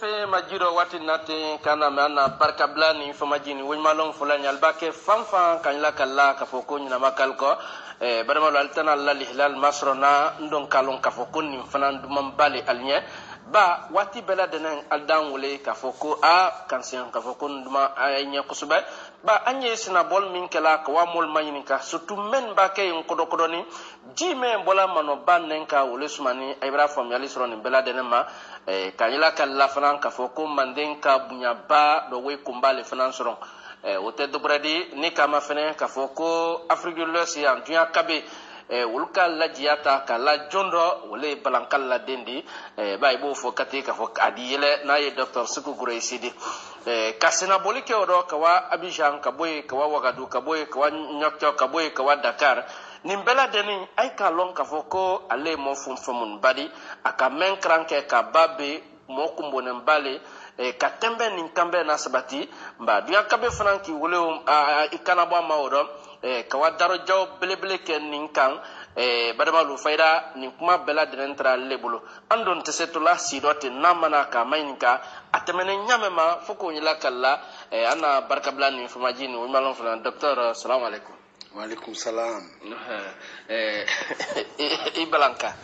fe majiro wati nati kana mana barka blani fa majini won malon fulani albake fanfa kanla kala ka foko nyina makal ko barama altana la hilal masrona ndon kalon ka foko ni fanan dum bali alnya ba wati bela denen aldan wole ka foko a kansen ka foko nduma aynya kusuba ba anye sina bol min kala ka wa mol mayni ka surtout men ba kay en kodo kodo ni jime bola mano bannen ka wole sumani ibra fam yali sroni bela denen ma kanila kala fanan ka foko manden ka bunya ba do we kumbale fanan sron wote dobradi ni kama fene ka foko afrique de l'ouest ya dunya kabe wulka la jiata kala jondo wole balankal la dendi bay bo fo kati ka fo adiyele na ye docteur suku gure sidi kasina bolike odo kawa abidjan ka boy kawa wagadu ka boy kawa nyokto ka boy kawa dakar nimbela deni ay ka lon ka fo ko ale mo fum famun badi aka men kranke ka babe mo kumbonen bale ka tembe nin kambe na sabati mba duya kabe franki wole ikana ba mawodo kawa daro jaw belebele ken nin kan badamalu fayda nin kuma bela denentra lebulo andon tesetula sidote namana ka mainka atemene nyamema foko nyila kala ana barka blani fumajini wo malon fana docteur assalamu alaikum wa alaikum salam ibalanka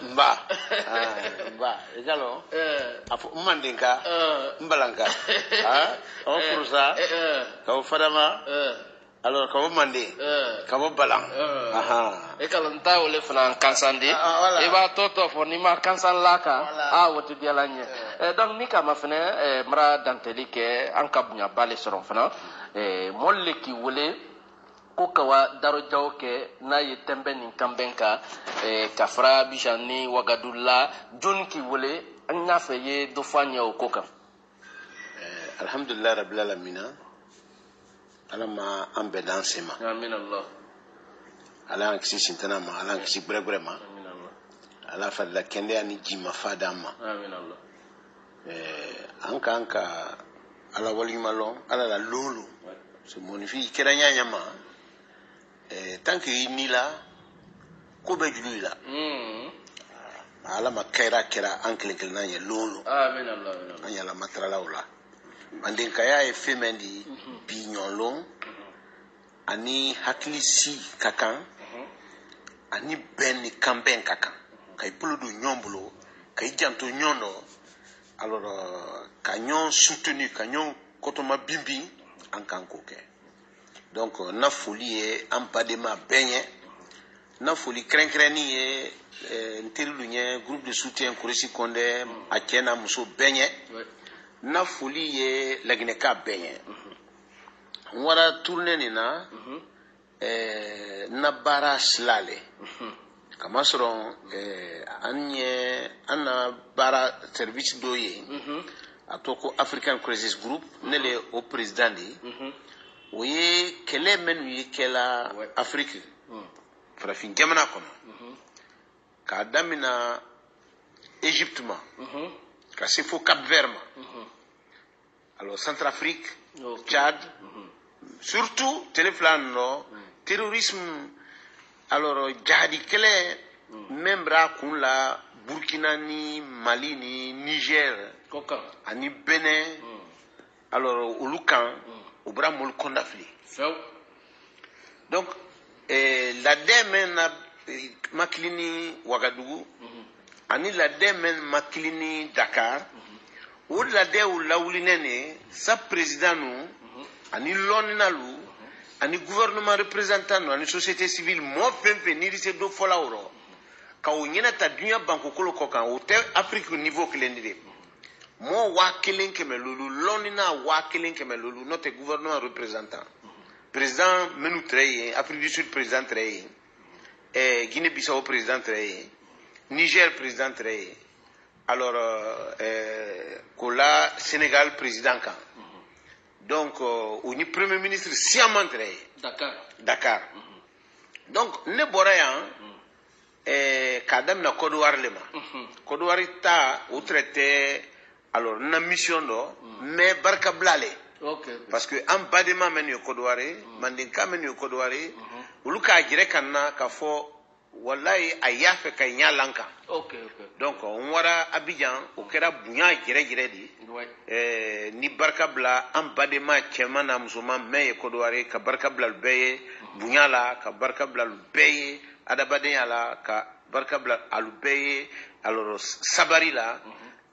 mba egalo afu mandinka mbalanka o furusa ka fadama alors ka mande ka balang e kalanta wole fana kansandi e ba toto fo ni ma kansan laka wotu dialanye donc ni kama fana mara dantelike an kabunya bale soron fana molle ki wole ko kawa daro jawke na ye tembe nin kambenka kafra bijani wagadulla jonki wole an yafe ye do fanya o koka alhamdulillah rabbil alamin alama ambe dansema amin allah ala kisi sintana ma ala kisi brebre ma amin allah ala fadla kende ani jima fadama amin allah anka ala wali malon ala la lolo se monifi keranya nyama tant que nila ko be julila ala makera kera ankle nanya lolo amin allah anya la matrala wala andin kaya e femendi bignolo ani haklisi kakan ani ben kamben kakan kay puludu nyombulo kay janto nyondo alors kanyon soutenu kanyon kotoma bimbi en kankoke donc na folie e ampadema benye na folie krenkreni e nterilu nye groupe de soutien Kuresi Konde akena muso benye na folie e lagineka benye wara tourner ni na na bara slale kama soron anye ana bara service doye atoko African Crisis Group nele au président di oye kele menu yikela Afrique farafin jamana kono ka damina Égypte ma ka sefo Cap Vert ma alors Centrafrique Tchad surtout téléphone no terrorisme alors jadi kele membra kun la Burkina ni Mali ni Niger ani Benin alors ulukan obra mol kondafli donc la demen na maklini Ouagadougou ani la demen maklini Dakar ou la de ou lawlinene sa président nous ani loninalu ani gouvernement représentant nous ani société civile mo pempe ni se do folawro ka o nyena ta dunya banko kolo kokan o te Afrique au niveau klendide mo wa kelen ke melulu lonina wa kelen ke melulu notre gouvernement représentant président menu treye Afrique du Sud président treye Guinée Bissau président treye Niger président treye alors kola Sénégal président kan donc au ni premier ministre siaman treye Dakar donc ne borayan kadam na Côte d'Ivoire lema Côte d'Ivoire ta ou traité alors na mission do mais barka blale parce que am badema men yo Côte d'Ivoire mandinka men yo Côte d'Ivoire uluka jire kanna ka fo wallahi ayafe kay nyalanka donc on wara Abidjan o kɛra bonya gɛrɛgɛrɛ de ni barika bila an badema cɛman na musoman mɛn ye Kodowari ka barika bila olu bɛɛ ye bonya la ka barika bila olu bɛɛ ye adamadenya la ka barika bila olu bɛɛ ye alors sabari la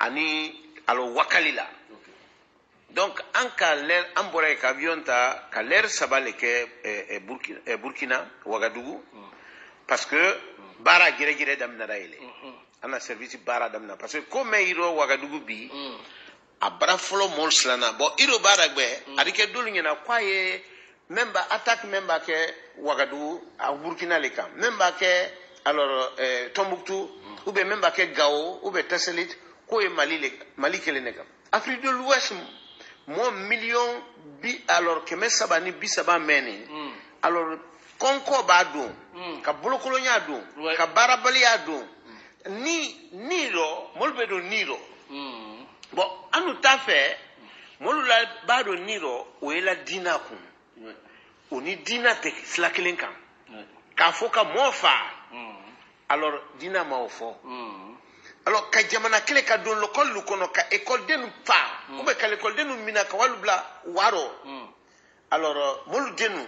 ani alors wakali la donc an ka l'air an bɔra yen ka avion ta ka l'air saba le kɛ Burkina Ouagadougou parce que baara gɛrɛgɛrɛ daminɛra yen an na service baara daminɛ parce que ko mɛn yiro Ouagadougou bi a baara fɔlɔ mɔl silanna bon iro baara gbɛ a bɛ kɛ dolu ɲɛna k'a ye même ba attaque même b'a kɛ Ouagadougou a Burkina le kan même b'a kɛ alors Tombouctou ou bien même b'a kɛ Gao ou bien Tasselit k'o ye Mali kelen de kan Afrique de l'Ouest mo million bi alors kɛmɛ saba ni bi saba mɛnni alors kɔnkɔ b'a don ka bolokolonya don ka baarabaliya don ni lo molu bɛ don ni lo bon anu t'a fɛ molu la b'a don ni lo o ye la diina kun o ni diina tɛ fila kelen kan k'a fɔ ka mɔɔ fa alors diina ma o fɔ alors ka jamana kelen ka don l'école kɔnɔ ka école fa ou bien ka école mina ka walu bila waro alors molu denu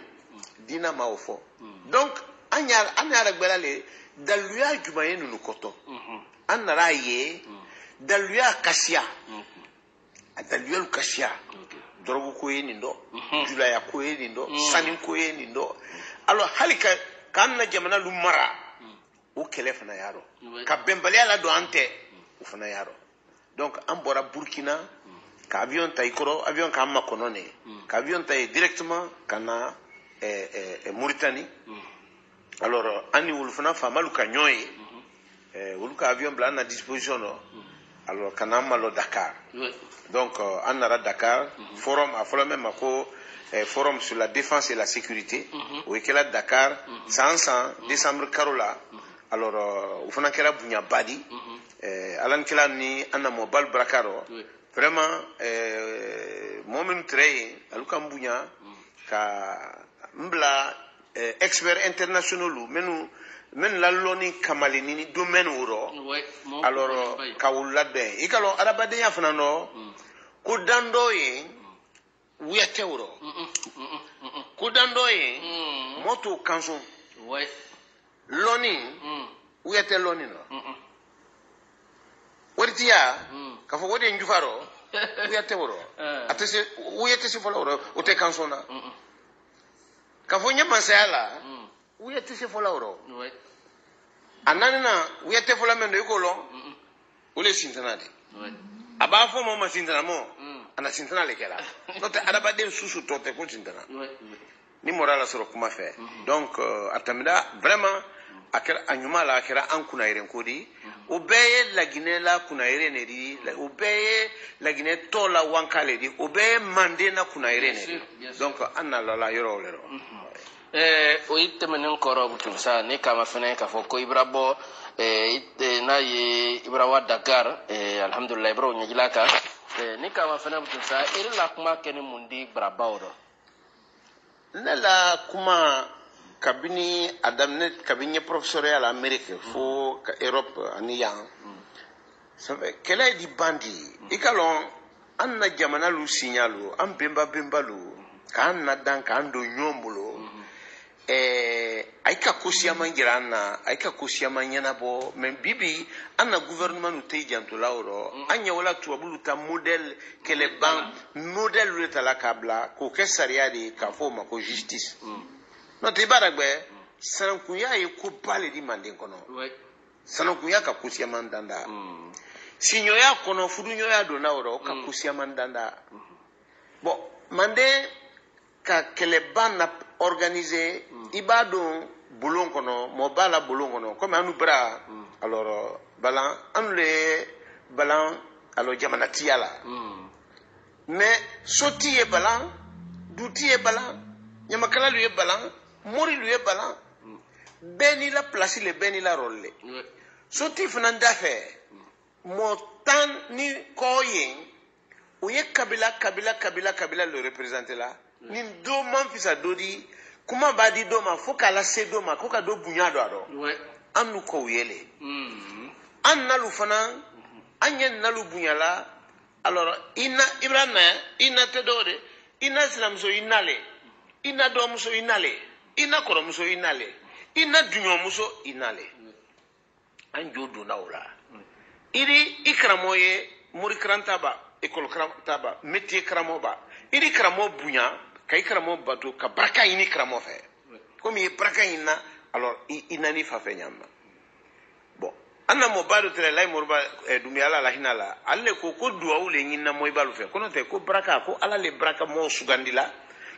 diina ma o fɔ donc an y'a gbɛla le daluya jumɛn ye ninnu kɔtɔ an nana ye daluya kasiya a daluyalu kasiya dɔrɔgu ko ye nin dɔ julaya ko ye nin dɔ sani ko ye nin dɔ alors hali k'an na jamana lu mara o kɛlɛ fana y'a dɔn ka bɛnbaliya la don an tɛ o fana y'a dɔn donc an bɔra Burkina ka avion ta i kɔrɔ avion k'an makɔnɔ ne ka avion ta ye directement ka na Mauritanie alors an ni olu fana faamalu ka ɲɔgɔn ye olu ka avion bila an na disposition dɔ alors ka n'an malo Dakar donc an nana Dakar forum a fɔlɔ min ma ko forum sur la défense et la sécurité o ye kɛla Dakar san décembre karo la alors o fana kɛra bonyaba di ala ni kɛla ni an na mɔbali baraka rɔ vraiment mɔgɔ minnu tɛrɛ yen olu ka n bonya ka n bila experts internationaux minnu lalɔni kamaleni ni domaine rɔ alors ka olu labɛn i ka lɔn adamadenya fana nɔ ko dan dɔ ye wuya tɛ o rɔ ko dan dɔ ye mɔɔ t'o kan sɔn lɔni wuya tɛ lɔni nɔ waritiya k'a fɔ o de ye n jufa rɔ wuya tɛ o rɔ a tɛ se wuya tɛ se fɔlɔ o rɔ o tɛ kan sɔn na k'a fɔ n ye masaya la wuya tɛ se fɔlɔ o rɔ a naani na wuya tɛ fɔlɔ min don i k'o lɔn o le sintana de a b'a fɔ mɔɔ ma sintana mɔ a na sintana le kɛra n'o tɛ adamaden susu tɔ tɛ ko sintana ni mɔra la sɔrɔ kuma fɛ donc a tɛmɛna vraiment a kɛra a ɲuman la a kɛra an kunnayeren ko di o bɛɛ ye laginɛ la kunnayeren de di o bɛɛ ye laginɛ tɔ la wanka le di o bɛɛ ye manden na kunnayeren de di donc an na lala yɔrɔw le rɔ o yi tɛmɛnen kɔrɔ butusa ne kama fɛnɛ k'a fɔ ko ibra bɔ n'a ye ibra wa Dakar alhamdulillah ibra o ɲɛjila kan ne kama fɛnɛ butusa ere la kuma kɛ ni mun di barabaw rɔ ne la kuma kabini a daminɛ kabini ye professeur ya la Amérique fo ka Europe ani yan kɛlɛ ye di bandi i ka lɔn an na jamana lu siɲalu an benbalu k'an na dan k'an don ɲɔgɔn bolo a ka ko siyaman jira an na a ka ko siyaman ɲɛnabɔ mais bibi an na gouvernement nu tɛ janto la o rɔ an ɲɛwala tubabulu ta modèle kɛlɛban modèle de ta la k'a bila k'o kɛ sariya de ye k'a fɔ o ma ko justice n'o tɛ i b'a dɔn sanankunya ye ko ba le di manden kɔnɔ sanankunya ka ko siyaman danda siɲɔya kɔnɔ fuduɲɔya donna o rɔ o ka ko siyaman danda bon manden ka kɛlɛban na organiser i b'a dɔn bulon kɔnɔ mɔɔ b'a la bulon kɔnɔ komi anu bara alors balan anu le ye balan alors jamanatiya la mais soti ye balan duti ye balan ɲamakala lu ye balan mori lu ye balan bɛɛ n'i la place le bɛɛ n'i la rôle le soti fana da fɛ mɔɔ tan ni kɔ yen o ye kabila le représenter la nin do man fisa do di kuma b'a di dɔ ma fo k'a lase dɔ ma ko ka dɔ bonya dɔ a rɔ an n'u k'o ye le an nalu fana an ye nalu bunyala alors ibrahima ina te dode ina islamso inale ina domuso inale ina koromuso inale ina dunyomuso inale an jodo na wala iri ikramo ye muri krantaba école krantaba métier kramo ba iri kramo bunya kay kramo bato ka baraka ini kramo fe comme ye baraka ina alors inani fa fe nyama bon anna mo badu tere lay morba dumi ala la hinala alle ko duwa ule nyina moy balu fe kono te ko baraka ko ala le baraka mo sugandila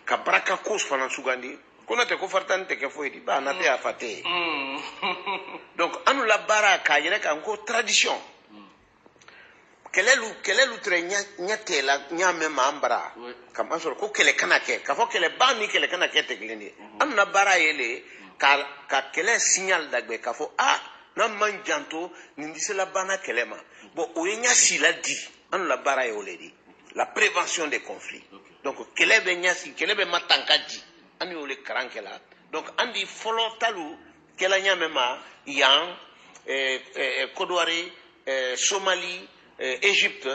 ka baraka ko fana sugandi kono te ko fartante ke foydi ba na te afate donc anu la baraka yele kan ko tradition kelelu tre nyate la nyame mambara kam asor ko kele kanake ka fo kele ba ni kele kanake te glindi anu na bara yele ka kele signal dagbe ka fo na manjanto nindise la bana kelema bon oyenya sila di anu la bara yole di la prévention des conflits donc kelebe nyasi kelebe matanka di anu yole karankela donc andi follow talu kela nyame ma yang Kodouari Somalie Égypte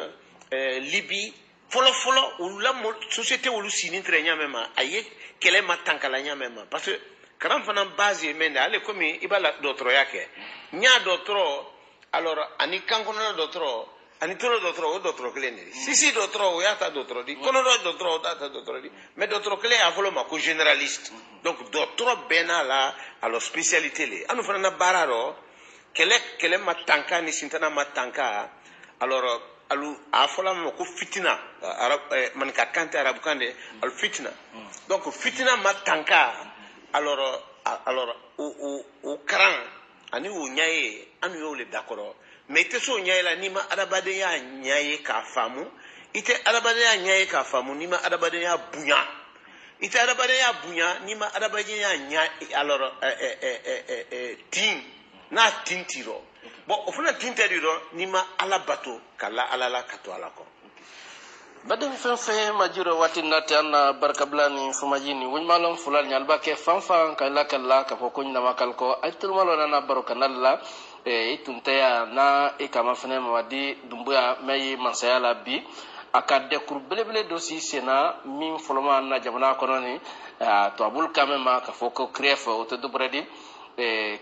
Libye follow ou la société ou sini tre nyame ma aye kele matanka la nyame ma parce que karam fana base mende ale komi ibala dotro yake nya dotro alors ani kankono dotro ani tolo dotro o dotro kleni si dotro o yata dotro di kono dotro data dotro di mais dotro kle a volo ma ko généraliste donc dotro benala alors spécialité le anu fana na bararo kele matanka ni sintana matanka alors alu afola mo ko fitina arab man ka kante arab kande al fitina donc fitina matanka alors au cran ani o nyaye anu yo le d'accord mais te so nyaye la nima arabade ya nyaye ka famu ite arabade ya nyaye ka famu nima arabade ya bunya ite arabade ya bunya nima arabade ya nyaye alors tin na tintiro bon ofuna tintiro nima ala bato kala ala kato ala ko badem fe majuro wati natiana barkablani fumajini wunmalon fulal nyalba ke fanfan kala ka fokon na makal ko aitul malona na barokanalla itunteya na ikama fene mawadi dumbuya meyi mansayala bi akade kurbelebele dosi sena min foloma na jamana kononi to abul kamema ka foko kref o to dubredi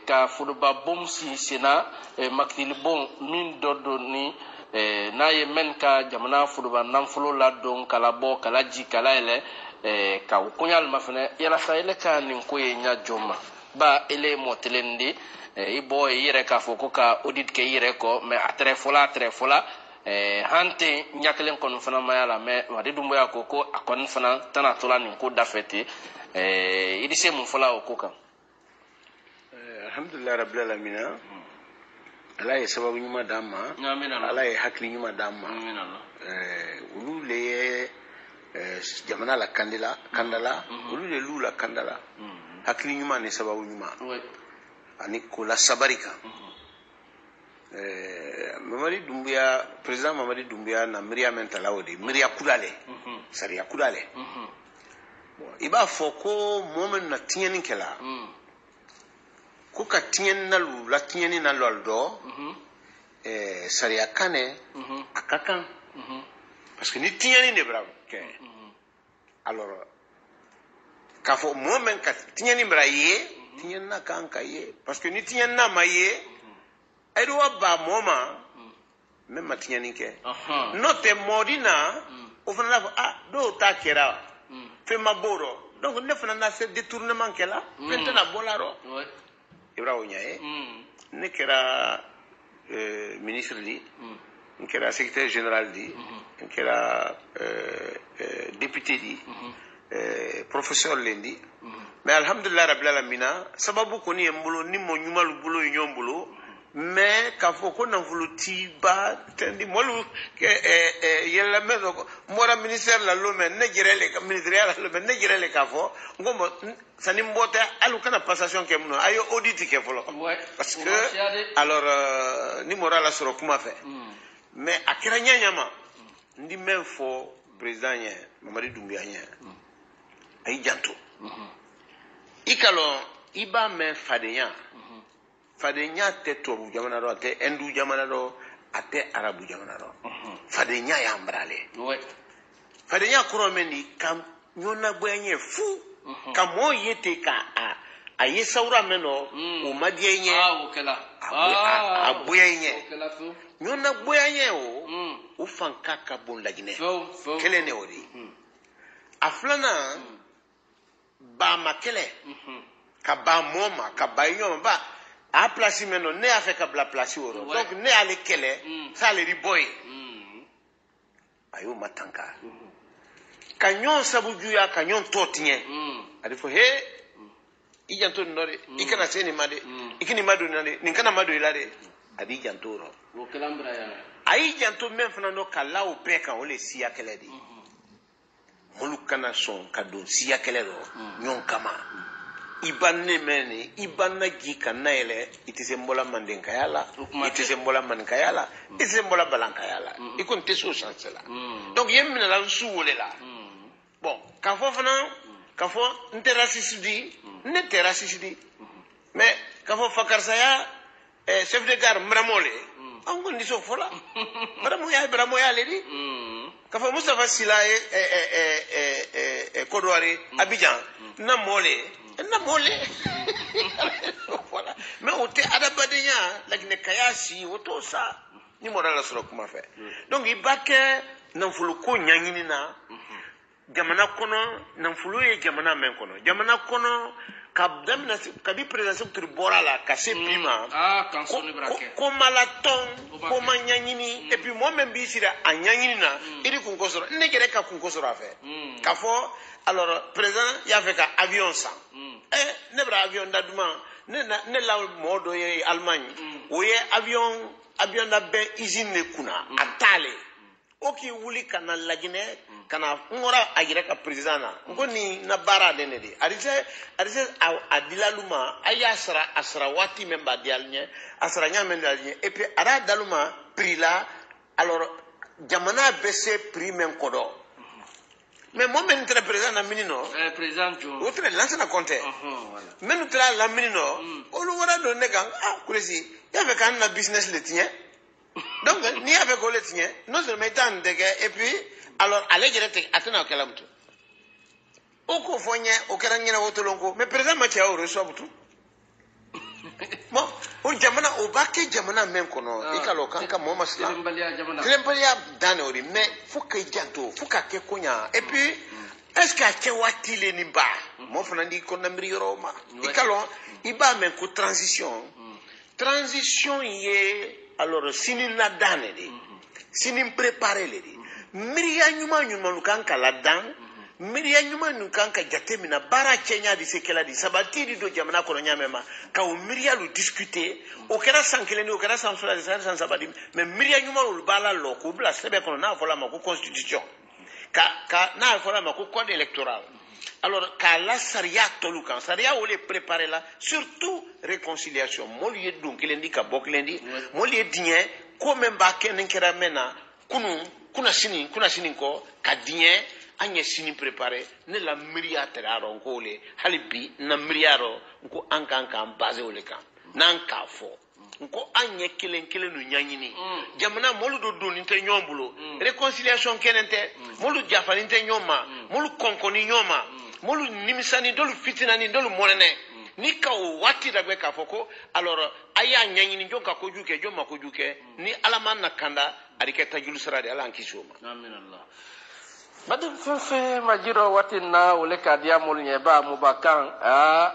ka fuduba bomsi sena maktil bon min dodo ni na ye men ka jamana fuduba namfulo la don kala bo kala ji kala ele ka kunyal mafene yala sa ele ka nin ko ye nya joma ba ele motelendi ibo yire ka foko ka audit ke yire ko mais atre fola hante nyakelen kon fana mayala mais wadi dumbo ya ko akon fana tana tola nin ko dafeti idise mun fola o ko kan alhamdulillah rabbil alamin ala ye sababu nyuma dama ala ye hakli nyuma dama ulu le jamana la kandala ulu le lula kandala hakli nyuma ne sababu nyuma ani ko la sabarika Mamadi Doumbouya président Mamadi Doumbouya na Myria Mentalawodi Myria Kudale Saria Kudale bon iba foko momen na tieni kela ko ka tieni na lu la tieni na loldo Saria Kane akakan parce que ni tieni ne bravo que alors ka fo momen ka tieni braye tieni na kan kaye parce que ni tieni na maye Edwa ba moma même matinyani ke note modina o fana do ta kera fe maboro donc ne fana na se détournement kela fente na bolaro ibra onyae ne kera ministre di ne kera secrétaire général di ne kera député di professeur lendi mais alhamdulillah rabbil alamin sababu ko ni embulo ni mo nyumalu bulo nyombulo mais ka foko na voluti ba tendi molu ke yella medo mora ministère la lome ne girele ka ministère la lome ne girele ka fo ngomo sani mbote alu kana passation ke muno ayo audit ke folo parce que alors ni mora la soro kuma fait mais akira nyanyama ndi men fo président nya Mamadi Doumbouya nya ay janto ikalo iba men fadeya fadenya te tobu jamana ro te endu jamana ro ate arabu jamana ro fadenya ya ambrale fadenya kuro meni kam nyona gwenye fu kamo yete ka a yesaura meno o madienye abuyenye nyona gwenye o fanka ka bon lagine kelene ori aflana ba makele ka ba moma ka ba nyoma ba a place meno ne a fait ka bla place oro donc ne ale kele ça le riboy ayo matanka kanyon sabujuya kanyon totinye adi fo he ijanto ndore ikana seni made ikini madu nade ninkana madu ilade adi jantoro wo kalambra ya ayi janto men fana no kala o peka o le siya kele di mulu kana son ka don siya kele ro nyon kama ibanne meni ibanna gi kana ele itise mbola mandenka yala itise mbola manka yala itise mbola balanka yala ikon teso chancela donc yemina la suwole la bon ka fo fana ka fo interasisi di ne terasisi di mais ka fo fakarsaya chef de gare mramole ango ndiso fola bramoya le di ka fo Mustafa Sila Kodouari Abidjan na mole voilà mais o te adabadenya lakine kayasi o to sa ni morala soro kuma fe donc ibake nan fulu ko nyangini na jamana kono nan fulu e jamana men kono jamana kono kabdamna kabi president secteur borala kase prima ko malaton ko manyanyini et puis moi même bi sira anyanyini na iri kunkosoro ne gere ka kunkosoro afa kafo alors président y avait ka avion ça ne bra avion daduma ne la modo ye Allemagne oye avion da ben usine ne kuna atale oki wuli kana lagine kana ngora agira ka président na ngoni na bara denedi arise adilaluma ayasra asra wati memba dialnya asra nyame dialnya et puis ara daluma prix là alors jamana baissé prix men kodo mais moi même très présent na minino président jo autre lance na compte voilà même tra la minino o lu wara do negang kuresi ya fait kan na business le tien donc ni avec le tien non seulement tant de et puis alors aller direct atena kalamtu o ko fonye o kera nyina wotolonko mais président ma tia o reçoit tout bon o jamana o baké jamana men kono ikalo kanka mo masla Tilembalia dane ori mais faut que janto faut que konya et puis est-ce que wati le ni ba mo fana ndi ko namri yoroma ikalo iba men ko transition ye alors sinin la dane de sinin préparer le de miriya nyuma kanka la dan miriya nyuma kanka jatemina bara Kenya di sekela di sabati di do jamana kono nyamema ka o miriya lu discuter o kera sankeleni o kera sansula di san sabadi mais miriya nyuma lu bala loko bla sebe kono na fola ma ko constitution ka na fola ma ko code électoral alors ka la saria tolukan saria o le préparer là surtout réconciliation moliye dun kelendi ka boklendi moliye dinye ko memba ken kera mena kuna sini ko ka dinye anye sini préparé ne la miria teraro ngole halibi na miriaro nko ankanka base ole kan nanka fo nko anye kelen nu nyanyini jamana molu do do nte nyombulo réconciliation kenente molu jafani nte nyoma molu konkoni nyoma molu nimisani dolu fitinani dolu monene ni ka o wati dagwe ka foko alors aya nyanyini jonka ko juke joma ko juke ni alaman na kanda ariketa julu sarade ala ankisoma amin allah badin fefe majiro watina wole kadia mulnye ba mubakan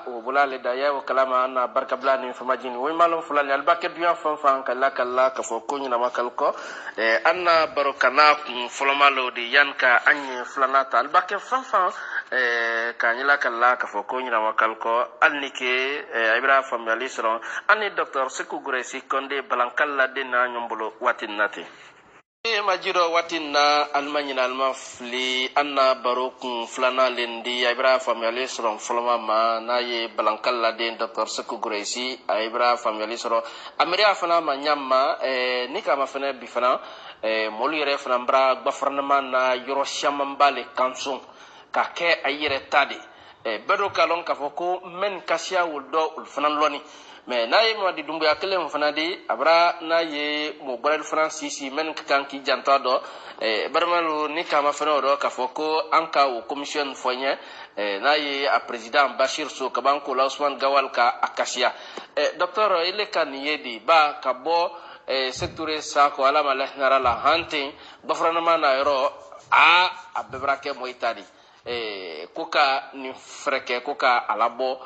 o bulale daya o kalama na barka blani famajini way malum fulani albake biya fanfan kala ka foko nyina makalko anna barokana fulomalo di yanka anye flanata albake fanfan kanyila kala ka foko nyina makalko annike ibra family sron anni docteur Sekou Guresi Konde balankalla dina nyombolo watinati majiro watinna almanyina almafli anna barokun flana lendi ibra family sron foloma ma naye balankalla den docteur Sekou Guresi ibra family sron amria fana ma nyamma ni kama fana bi fana molu yere fana bra gouvernement na yoro shamambale kansun ka ke ayire tadi bedo kalon ka foko men kasya wuldo ul fanan loni mais nayi mo di dumbu yakle mo fanadi abra nayi mo boral francis men kan ki janta do barmalu ni kama fano do ka foko anka o commission fonya nayi a president Bashir So kabanko la Ousmane Gawal ka akasya docteur ile kan yedi ba ka bo secteur sako ala malahna la hantin bafrana na yoro a bebrake moitadi kuka ni freke kuka alabo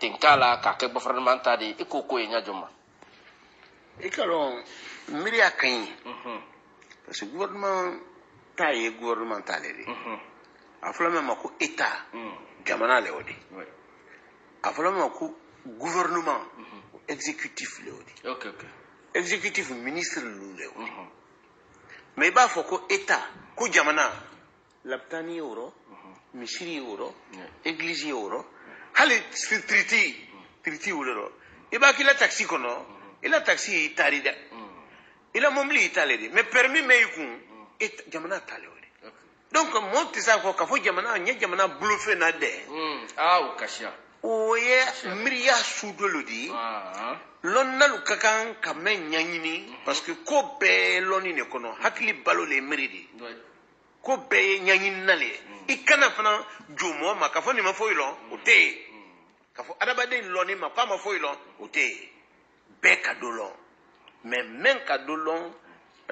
dinkala ka ke gouvernement tadi ikoko nya joma ikalo miri akan parce que gouvernement taye gouvernement talere afla même ko état jamana le odi afla même ko gouvernement exécutif le odi OK exécutif ministre le odi mais ba foko état ko jamana laptani euro misiri euro église euro hali triti wulero iba kila taxi kono ila taxi tarida ila momli italedi mais permis meykun et jamana talewori donc monte sa ko ka fo jamana nya jamana bluffé na de o kasha oye miriya sudolodi lonnalu kakan kamen nyanyini parce que ko be loni ne kono hakli balo le miridi ko be nyanyini nale ikana fana jomo ma ka fo ni ma fo ilo ote ka fo adabade loni ma pa ma fo ilo ote be ka dolon mais men ka dolon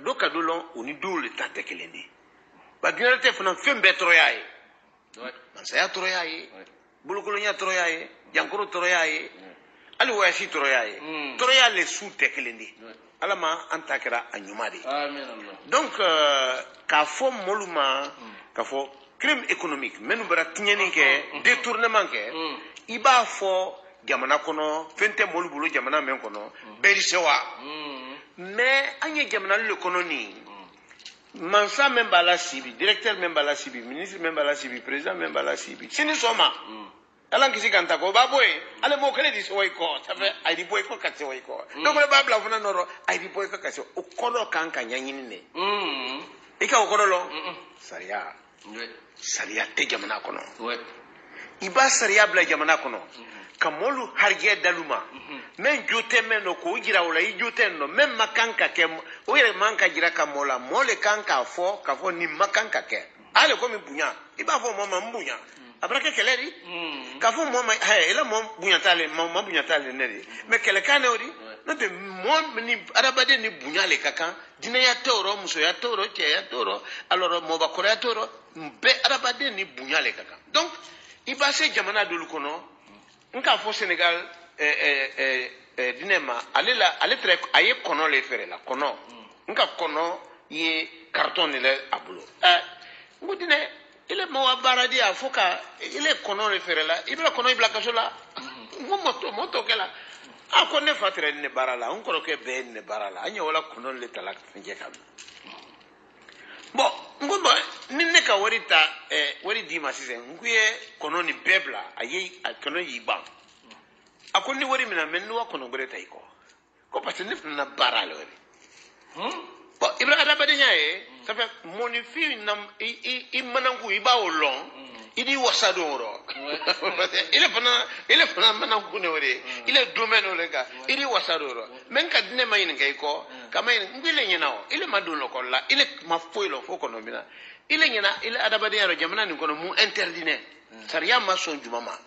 do ka dolon oni dole tante kelendi ba dinate fana fembe troyaye man saya troyaye bulukulunya troyaye jankuru troyaye ali wayasi troyaye troyale su te kelendi alama antakira anyumadi amen Allah donc ka fo moluma ka fo crime économique menu bara tinyani ke détournement ke iba fo jamana kono fente molubulu jamana men kono beri sewa mais anye jamana le kono ni mansa même bala sibi directeur même bala sibi ministre même bala sibi président même bala sibi sini soma alan kisi kanta ko baboy ale mo kele di soy ko ça fait ay di boy ko katse way ko donc le babla funa noro ay di boy ko katse o kono kan ka nyanyini ne ika o kono lo sariya te jamana kono iba sariya bla jamana kono kamolu harje daluma men jote men no ko jira wala i jote no men makanka ke o yere manka jira kamola mole kanka fo ka fo ni makanka ke ale ko mi bunya iba fo mo mbunya abraka keleri ka fo mo he ela mo bunya tale mo bunya tale neri me kele kane odi no te mo ni arabade ni bunya le kaka dina ya toro muso ya toro ke ya toro alors mo ba ko ya toro be arabade ni bunya le kaka donc iba se jamana dulu kono nka fo Sénégal dinema ale très aye kono le fere la kono nka kono ye carton le abulo ngudine ile mo baradi afoka ile kono le fere la ibla kono ibla kasola moto kala akone fatre ne barala on ko ke be ne barala anya wala kono le talak nje kam bon ngomba ninne ka warita wari di masise nguye kono ni bebla ayi kono yiba akoni wari mina mennu kono gore tay ko parce que nif na barale wari bon ibra adabade nyae ça fait monifi nam i manangu iba olon idi wasadoro ile fana manangu ne wari ile domaine ole ka idi wasadoro men ka dine mayin kay ko kama ngile nyina ile madulo ko la ile mafoilo foko no mina ile nyina ile adabade yaro jamana ni kono mu interdine sariya ma son jumama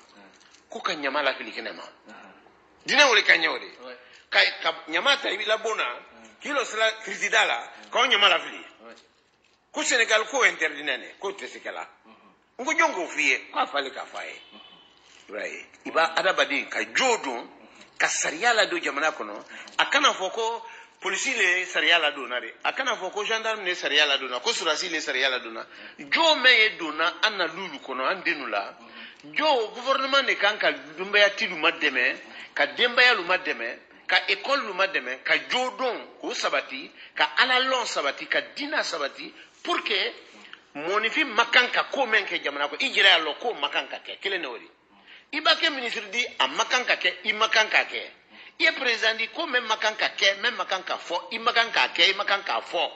ko kan nyama la fili kenema dine wole kanyore kay nyamata ibila bona kilo sala krizidala ko nyama la fili ko Sénégal ko interdine ne ko tesikala ngo jongo fiye ko fale ka faye right iba adabade ka jodo ka sariya la do jamana kono akana foko polisi le sariya la dona de akana foko gendarme le sariya la dona ko surasi le sariya la dona jo me dona anna lulu kono andenu la jo gouvernement ne kan ka dumba ya tilu mademe ka demba ya lu mademe ka école lu mademe ka jodon ko sabati ka alalon sabati ka dina sabati pour que monifi makanka ko men ke jamana ko ijira lo ko makanka ke kele ne wori ibake ministre di a makanka ke i makanka ke i président di ko men makanka ke men makanka fo i makanka ke i makanka fo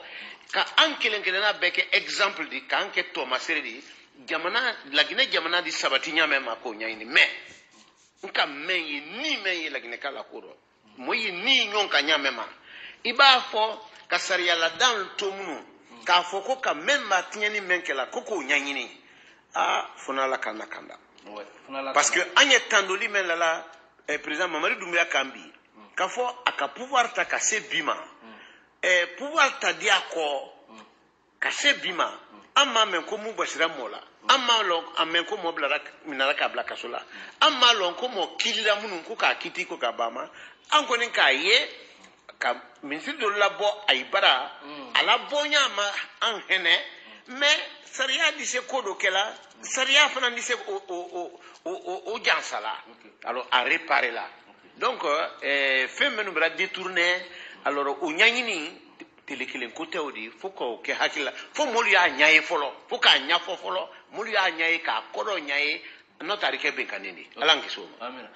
ka ankelen kelen na beke exemple di ka anke Thomas Seredi jamana lagine jamana di sabati nyame ma ko nyaini me nka men yi ni men yi lagine kala ko do mo yi ni nyon ka nyame ma iba fo ka sariya la dan tomunu ka fo ko ka men ma tinyani men kala ko ko nyanyini funa la kanda parce que anye tandoli men la président Mamadou Doumbouya Kambi ka fo aka pouvoir ta ka se bima pouvoir ta dia ko ka se bima amma men ko mu basira mola amma lo amen ko mo blara minara ka bla kasola amma lo ko mo kilira munun ko ka kiti ko ka bama an ko nin ka ye ka ministre de la bo ay bara ala bonya ma an hene mais sariya di se kodo kela sariya fana di se o jansala alors à réparer là donc fait menu bra détourner alors o nyanyini telekilen côté odi foko ke hakila fo molu ya nyaye folo fo ka nya fo folo molu ya nyaye ka kodo nyaye notari ke be kanini alangi so amina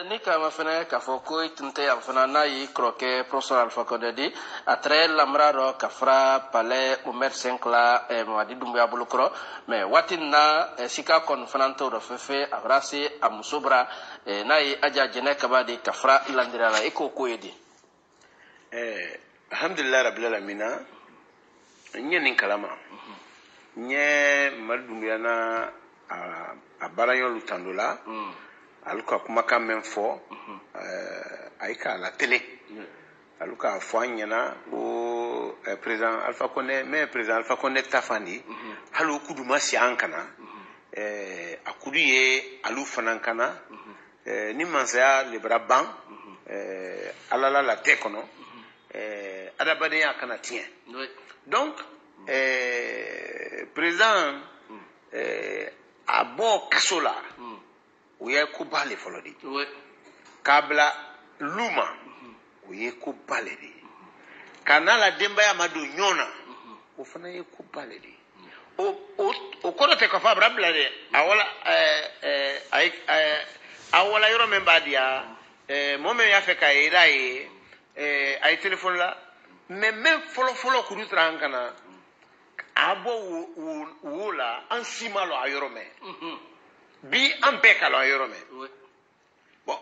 ni kama fana ka fo ko tunte am fana nayi croquer professeur Alpha Condé di atre lamraro kafra palais Omer Senkla Mamadi Doumbouya Bulukro mais watinna sika kon fana to do fefe abrasi amusobra nayi aja jene kabadi kafra landirala iko ko yedi alhamdulillah rabbil alamin nye nin kalama nye Doumbouya na a barayo lutandola aluka kuma kan men fo aika la télé aluka fo anyana o président Alpha Condé mais président Alpha Condé tafandi halu kuduma si ankana akudu ye alu fanankana ni mansaya le braban alala la tekono adabade ya kana tien donc président abo kasola uye ko bale folodi kabla luma uye ko bale di kanala demba ya madu nyona ufana ye ko bale di o kono te ko fa brabla de awala yoro memba dia momen ya fe ka iraye ay telephone la même folo kuru trankana abo wula an simalo ayorome bi an pekalo ayorome bon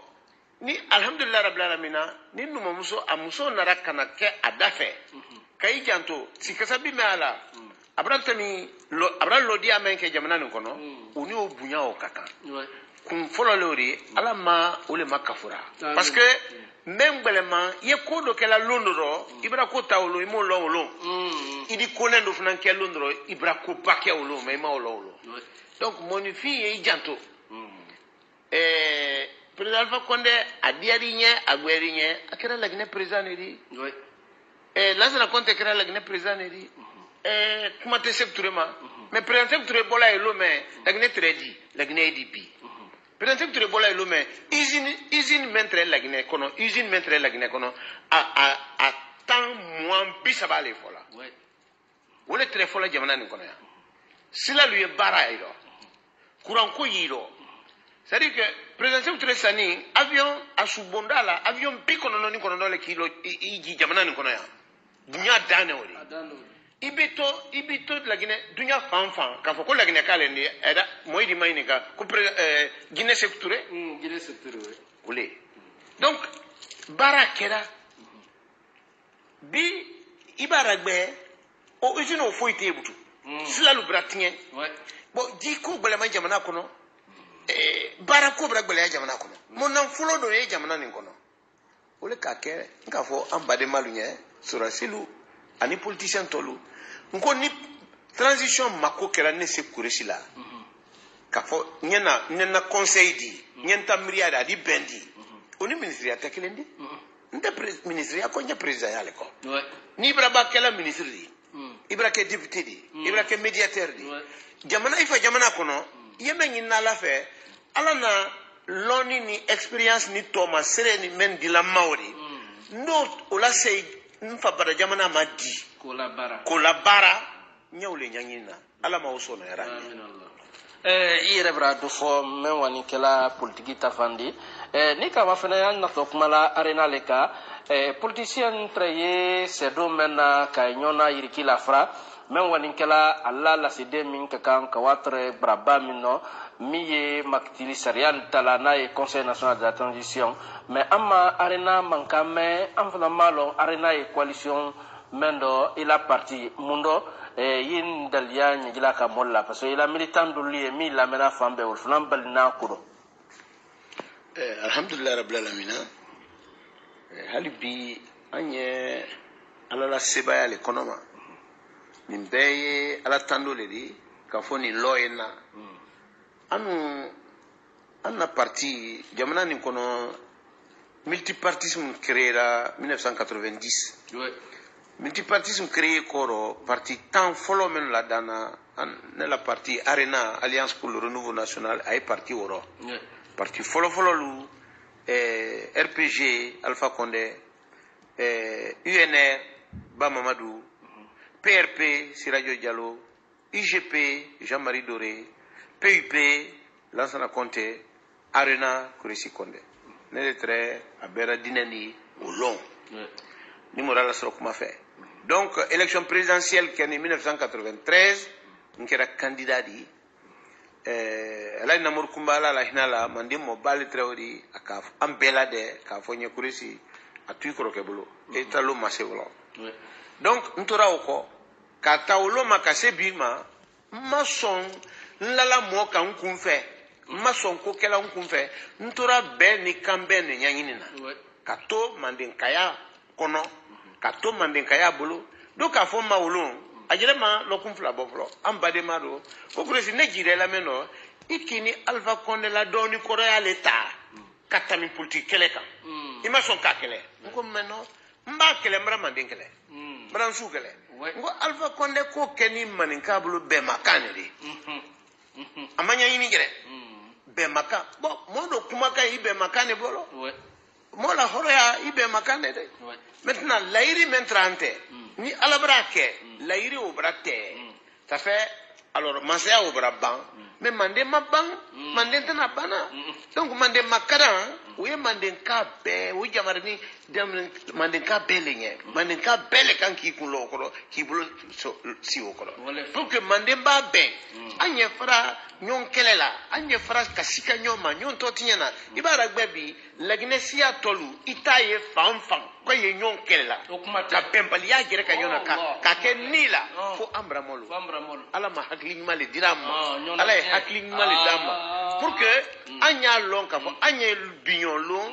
ni alhamdulillah rabbil alamin ni numa muso nara kana ke adafe kay janto sikasabi mala abrantami abran lodi amen ke jamana nin kono uni o bunya o kaka kun folo lori ala ma ole makafura parce que même belema ye ko do kala londoro ibra ko tawlo imo lolo idi konendo fnan ke londoro ibra ko pakke wolo mais ma wolo donc mon fille e janto président Alpha Condé adiari nye agweri nye akira lagne président edi lazana konte kira lagne président edi kuma te sectorema mais président sectoré bola elo mais lagne tredi lagne EDP président sectoré bola elo mais usine mentre lagne kono usine mentre lagne kono a tant moins bisaba le fola wole tre fola jamana ni kono ya sila lui bara ilo courant ko yiro c'est-à-dire que président sectoré sani avion a subondala avion pikono ni kono le kilo iji jamana ni kono ya dunya dane wori ibito lagine dunya fanfan ka foko lagine kalende eda moyidi maynika ko Guinée sectoré wole donc barakera bi ibaragbe o usine o foite ebutu sila lu bratien bon di ko gbele jamana kono barako bragbele jamana kono monan fulo do e jamana nin kono wole ka ke nka fo ambade malunya sura silu ani politicien tolu nko ni transition mako kera ne se kuresila ka fo nyena conseil di nyenta miriada di bendi oni ministre atakelendi nte ministre akonya president yale ko ni braba kala ministre di ibra ke député di ibra ke médiateur di jamana ifa jamana kono yeme nyina la fe ala na loni ni experience ni toma sere ni men di la maori no ola sey nfa bara jamana ma di kolabara nyawle nyanyina ala ma uso na yarani yɛrɛ bɛra do fɔ mɛn wani kɛla politiki ta fandi ni kama fɛnɛ an natɔ kuma la arena le kan politicien tɛ ye sɛdo mɛn na ka ɲɔna yiriki la fara mɛn wani kɛla ala lasiden min ka kan ka watɛrɛ baraba min nɔ min ye makitili sariya ta la n'a ye conseil national de la transition mais an ma arena man kan mɛn an fana ma lɔn arena ye coalition mɛn dɔ i la parti mun dɔ yin daliya ɲɛjila ka mɔli la parce que i la militant dolu ye min lamɛnna fan bɛɛ olu fana bali n'a ko dɔn alhamdulillah rabbil alamina hali bi an ye ala la sebaya le kɔnɔ ma nin bɛɛ ye ala tando le di ka fɔ nin lɔ ye na an na parti jamana nin kɔnɔ multipartisme créera 1990 multipartisme créé kɔrɔ parti tan fɔlɔ minnu la dana ne la parti arena alliance pour le renouveau national a ye parti wɔrɔ parti fɔlɔ lu rpg alpha condé unr ba mamadou prp sirajo diallo igp jean-marie doré pup lansana conté arena kuresi condé ne de tɛrɛ a bɛra dinɛni o lɔn ni mɔra la sɔrɔ kuma fɛ donc élection présidentielle kɛni 1993 n kɛra candidat di ala namor kumba ala la hina la mande mo bali trewri aka am bela de ka fo nye kuresi atu ko ke bolo e talo masé wala donc ntora ko ka tawlo makase bima mason lala mo kan kun fe mason ko kela kun fe ntora be ni kambe ni nyanyini na ka to mande kaya kono ka to mande kaya bolo do ka fo mawlo ajelema lokum fla boflo am badema do ko kuresi ne jire la meno ikini alpha konde la doni korea l'etat katami politique kele kan ima son ka kele ko meno mba kele mbra manden kele mbra su kele ngo alpha konde ko keni manin kabulu be makane de amanya yini gere be maka bo modo kuma ka ibe makane bolo mo la horoya ibe makane de maintenant lairi mentrante ni alabra ke lairi obrate ça fait alors masaya obraban mais mande maban mande tana bana donc mande makara oui mande ka be oui jamarni mande ka belenye mande ka bele kan ki kulo ko ki bulo si o ko pour que mande ba be anye fra nyon kelela anye fra kasika nyoma nyon totinyana ibara gbebi lagnesia tolu itaye fanfan ko ye nyon kelela ka pembali ya gere ka nyona ka ke nila fo ambra molo ala ma hakli mali dirama ala hakli mali dama pour que anya lon ka fo anya bignon lon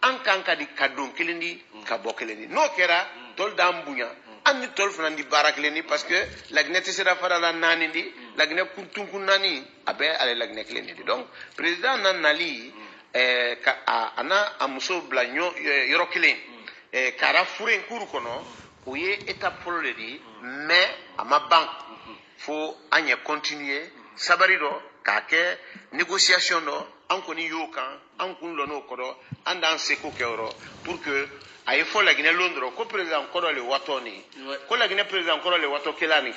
an kan ka di kadon kelindi ka bokelindi no kera tol dambunya ani tol fana di barakleni parce que lagnete sera fara la nanindi lagne kuntunkun nani abe ale lagne kelindi donc président nan nali ana amuso blanyo yorokelen kara furen kuru kono oye étape folole di mais ama bank faut anya continuer sabari do ka ke négociation do an koni yokan an kun lono kodo andan seko kewro pour que ay fo la gine londro ko président kodo le watoni ko la gine président kodo le wato kelani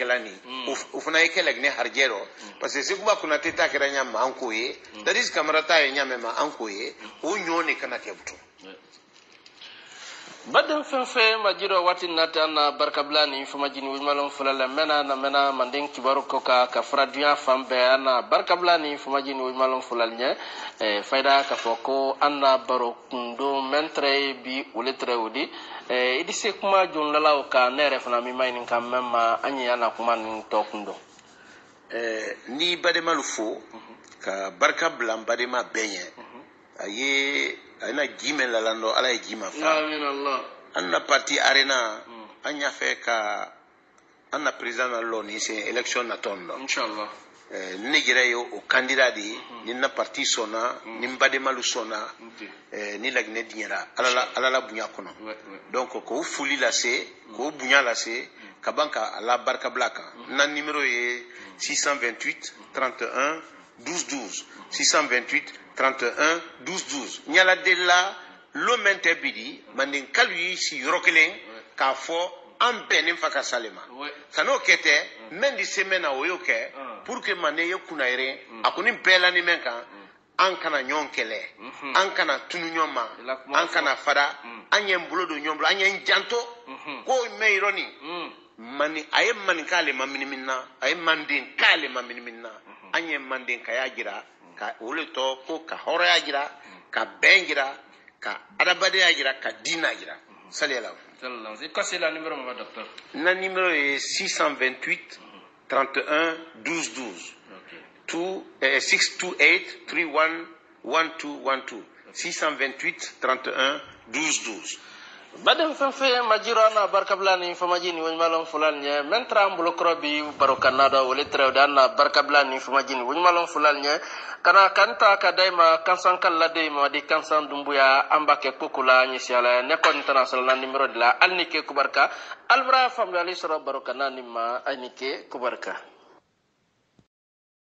ufuna yake la gine harjero parce que sekuba kuna teta kera nyama anko ye dadis kamarata ye nyama ma anko ye o nyone kana kebto badam fenfe majiro wati natana barkablani famajini wajmalon fulala mena na mena manding kibaru koka ka fradia fambe ana barkablani famajini wajmalon fulalnya faida ka foko anna barokundo mentre bi uletre udi idi se kuma jon lalaw ka nere fana mi maynin kam memma anyi ana kuma nin tokundo ni bademalu fo ka barkablan badema benye aye ana jime lalando ala jima fa amin allah anna parti arena anya fe ka anna président loni c'est élection na tondo inshallah ni gere yo o candidat di ni na parti sona ni mbade malu sona ni lagne diera ala la bunya kono donc ko fuli la se ko bunya la se ka banka ala barka blaka na numéro ye 628 31 12 12 628 31 12 12 nyala de la lo mente bidi mandin kalui si rokelen ka fo an benin faka salema sano kete mendi semena oyoke pour que mane ye kunaire akuni bela ni menka an kana ɲɔgɔn kɛlɛ an kana tunu ɲɔgɔn ma an kana fara an ye bolo don ɲɔgɔn bolo an ye janto ko mɛ yɔrɔni mani a ye maninkaale ma miniminna a ye manden kaale ma miniminna an ye manden kaya jira ka ole tɔ ko ka hɔrɔnya jira ka bɛn jira ka adamadenya jira ka diina jira saliyala na numéro est 628 31 12 12 628 31 12 12 628 31 12 12 badem fanfe majirana barkablani famajini wonmalon fulal nye mentra mbulo krobi barokanado wole trewda na barkablani famajini wonmalon fulal nye kana kanta ka dayma kansan kala deyma di kansan dumbuya ambake kokula nyi siala ne kon international na numéro de la alnike kubarka albra famali soro barokanani ma anike kubarka